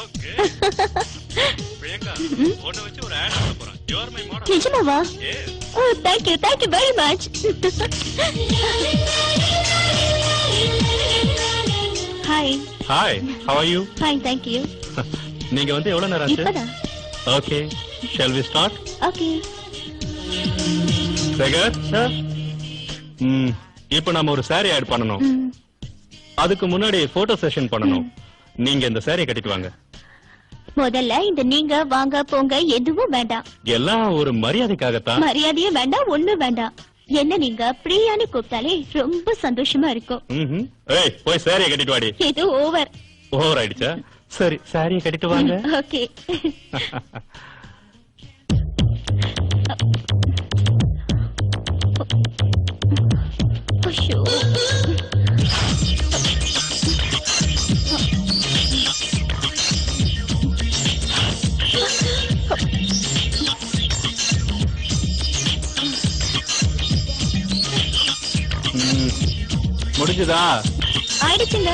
Okay Priyanka உன்னை வச்சு ஒரு ஆட் பண்ண போறேன். You are my model. நிஜமாவா? Oh, thank you very much. Hi. Hi, how are you? Fine, thank you. நீங்க வந்து எவ்வளவு நேரம் ஆச்சு? இப்பதான். Okay, shall we start? Okay. Sekar sir, இப்போ நாம ஒரு saree ஆட் பண்ணனும். அதுக்கு முன்னாடி போட்டோ செஷன் பண்ணனும். நீங்க இந்த saree கட்டிட்டு வாங்க. முதல்ல இந்த நீங்க வாங்க போங்க எதுவும் வேண்டாம். எல்லாம் ஒரு மரியாதைக்காக தான். மரியாதையும் வேண்டாம், ஒண்ணும் வேண்டாம். என்ன நீங்க பிரியான்னு கூப்பிட்டாலே ரொம்ப சந்தோஷமா இருக்கும். ஏய் போய் saree கட்டிட்டு வாடி. இது ஓவர். ஓவர் ஆயிடுச்சா? சரி saree கட்டிட்டு வாங்க. ஓகே. ஐயோ. முடிஞ்சதா? ஆயிடுச்சுங்க.